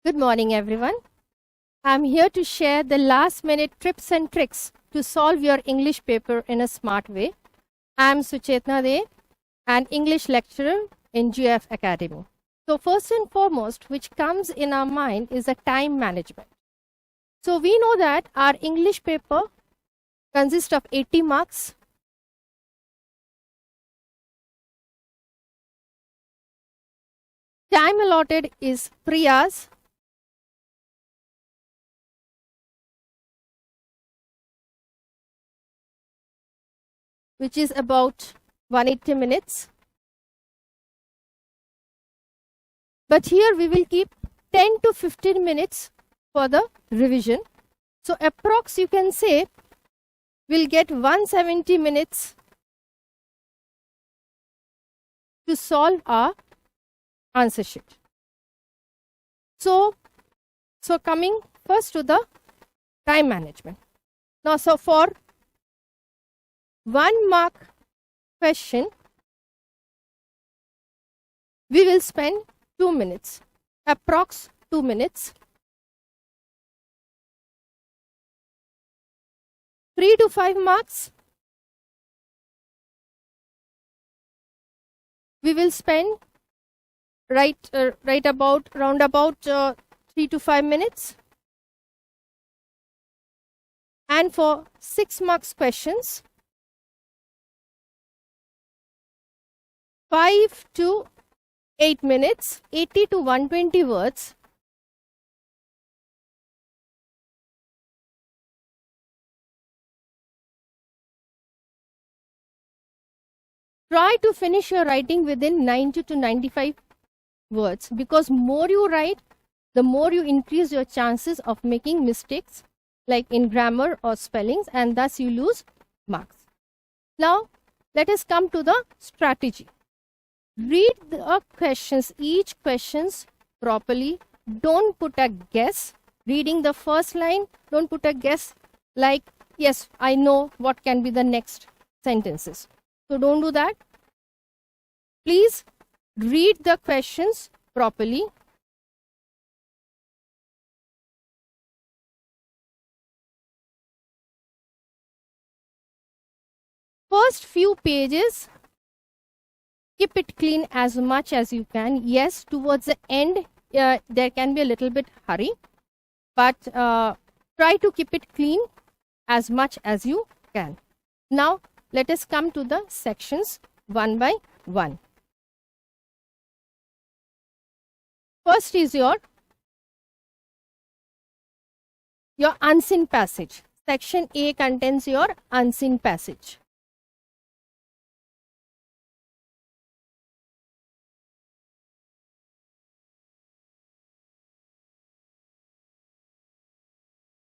Good morning, everyone. I'm here to share the last minute tips and tricks to solve your English paper in a smart way. I'm Suchetna De, an English lecturer in GOF Academy. So first and foremost, which comes in our mind is the time management. So we know that our English paper consists of 80 marks. Time allotted is 3 hours. Which is about 180 minutes. But here we will keep 10 to 15 minutes for the revision. So approx you can say we'll get 170 minutes to solve our answer sheet. So coming first to the time management. Now, so for 1 mark question, we will spend 2 minutes, approx 2 minutes. 3 to 5 marks, we will spend round about 3 to 5 minutes. And for 6 marks questions, 5 to 8 minutes, 80 to 120 words. Try to finish your writing within 90 to 95 words, because more you write, the more you increase your chances of making mistakes like in grammar or spellings, and thus you lose marks. Now, let us come to the strategy. Read the questions, each questions properly. Don't put a guess. Reading the first line, don't put a guess like, yes, I know what can be the next sentences. So don't do that. Please read the questions properly. First few pages, keep it clean as much as you can. Yes, towards the end, there can be a little bit hurry, but try to keep it clean as much as you can. Now, let us come to the sections one by one. First is your unseen passage. Section A contains your unseen passage.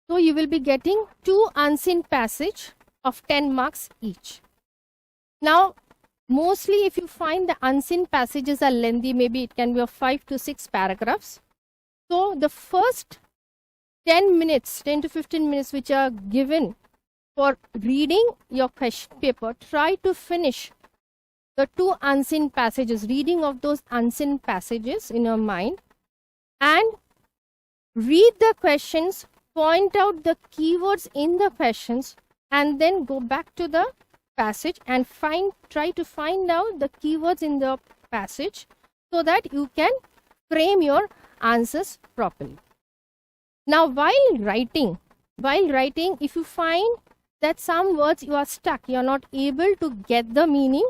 So you will be getting 2 unseen passage of 10 marks each. Now, mostly if you find the unseen passages are lengthy, maybe it can be of 5 to 6 paragraphs. So the first 10 minutes, 10 to 15 minutes which are given for reading your question paper, try to finish the 2 unseen passages, reading of those unseen passages in your mind, and read the questions, point out the keywords in the questions, and then go back to the passage and try to find out the keywords in the passage so that you can frame your answers properly. Now, while writing, if you find that some words you are stuck, you are not able to get the meaning,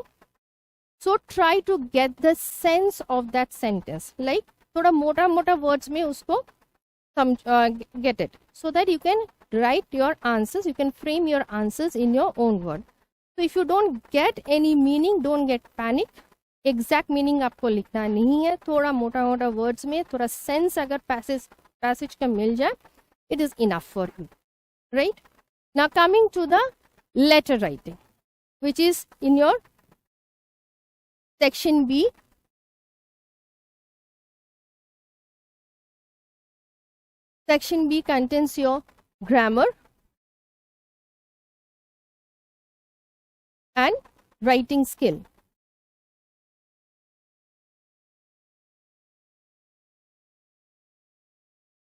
so try to get the sense of that sentence. Like, thoda mota words mein usko get it, so that you can write your answers, you can frame your answers in your own word. So if you don't get any meaning, don't get panic. Exact meaning आपको लिखना नहीं है, थोड़ा मोटा words में थोड़ा sense अगर passage का मिल जाए, it is enough for you, right? Now coming to the letter writing, which is in your section B. Section B contains your grammar and writing skill.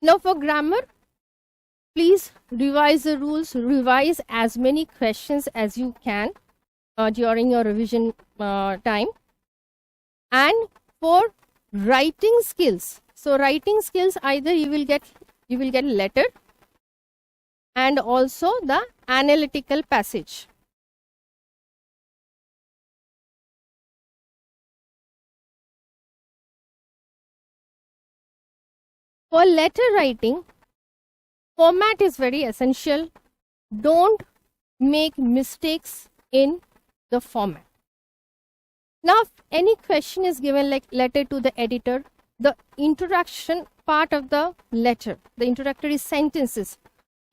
Now for grammar, please revise the rules, revise as many questions as you can during your revision time. And for writing skills, so writing skills, either you will get letter and also the analytical passage. For letter writing, format is very essential. Don't make mistakes in the format. Now, if any question is given like letter to the editor, the introduction part of the letter, the introductory sentences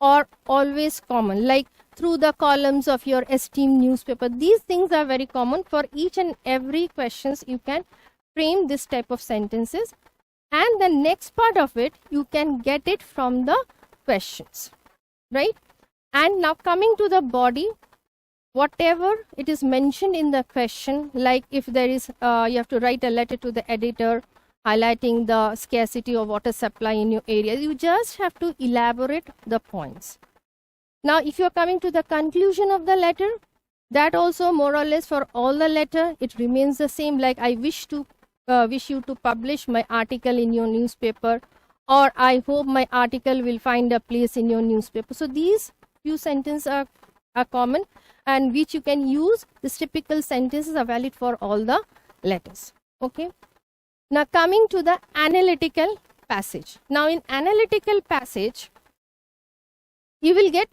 are always common, like through the columns of your esteemed newspaper. These things are very common. For each and every questions, you can frame this type of sentences. And the next part of it, you can get it from the questions, right? And now coming to the body, whatever it is mentioned in the question, like if there is, you have to write a letter to the editor highlighting the scarcity of water supply in your area, you just have to elaborate the points. Now, if you're coming to the conclusion of the letter, that also more or less for all the letter, it remains the same, like I wish you to publish my article in your newspaper, or I hope my article will find a place in your newspaper. So these few sentences are common, and which you can use. These typical sentences are valid for all the letters. Okay. Now coming to the analytical passage. Now in analytical passage, you will get,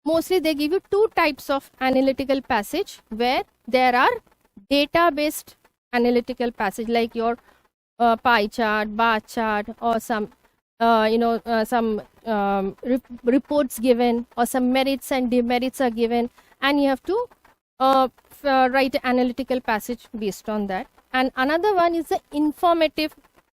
mostly they give you two types of analytical passage, where there are data-based analytical passage, like your pie chart, bar chart, or some some reports given, or some merits and demerits are given, and you have to write an analytical passage based on that. And another one is the informative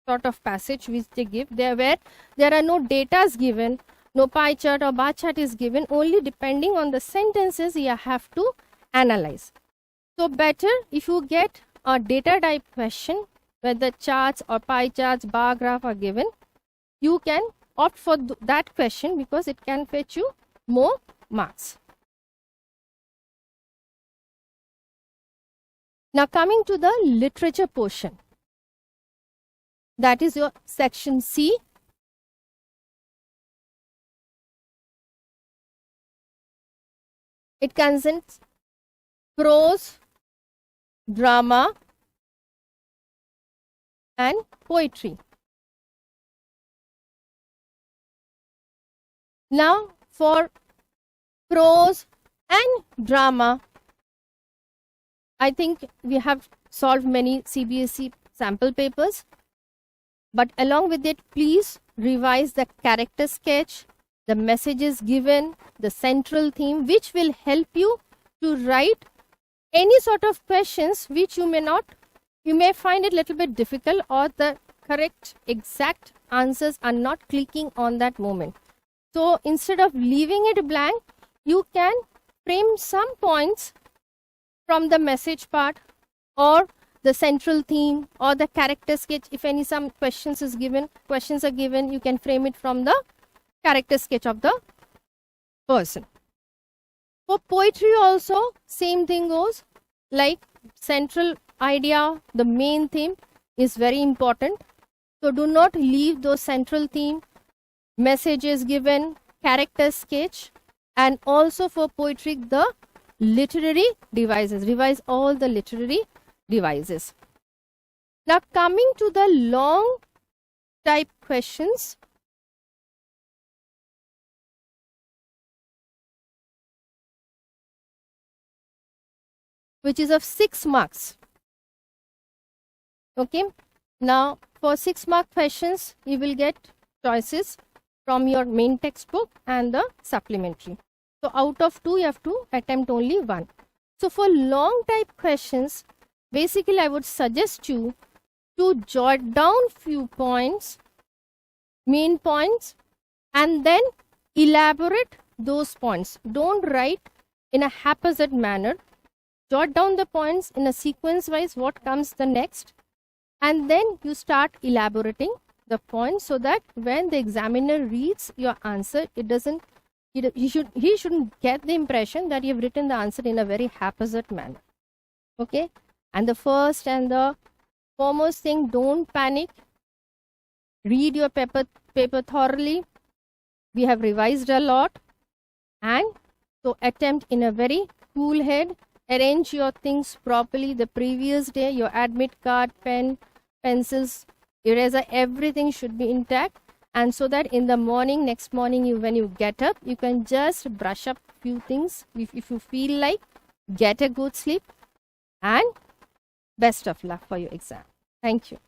sort of passage which they give, there where there are no datas given, no pie chart or bar chart is given, only depending on the sentences you have to analyze. So better if you get a data type question where the charts or pie charts, bar graph are given, you can opt for that question because it can fetch you more marks. Now coming to the literature portion, that is your section C. It contains prose, drama and poetry. Now for prose and drama, I think we have solved many CBSE sample papers, but along with it, please revise the character sketch, the messages given, the central theme, which will help you to write any sort of questions which you may find it a little bit difficult, or the correct exact answers are not clicking on that moment. So instead of leaving it blank, you can frame some points from the message part, or the central theme, or the character sketch. If some questions are given, you can frame it from the character sketch of the person. For poetry also, same thing goes, like central idea, the main theme is very important. So do not leave those central theme, messages given, character sketch, and also for poetry, the literary devices. Revise all the literary devices. Now coming to the long type questions, which is of 6 marks. Okay. Now for 6 mark questions, you will get choices from your main textbook and the supplementary. So out of 2, you have to attempt only 1. So for long type questions, basically I would suggest you to jot down few points, main points, and then elaborate those points. Don't write in a haphazard manner. Jot down the points in a sequence wise, what comes the next, and then you start elaborating the points so that when the examiner reads your answer, it doesn't, he shouldn't get the impression that you've written the answer in a very haphazard manner. Okay? And the first and the foremost thing, don't panic. Read your paper thoroughly. We have revised a lot. And so attempt in a very cool head. Arrange your things properly the previous day. Your admit card, pen, pencils, eraser, everything should be intact. And so that in the morning, next morning, when you get up, you can just brush up few things. If you feel like, get a good sleep. And best of luck for your exam. Thank you.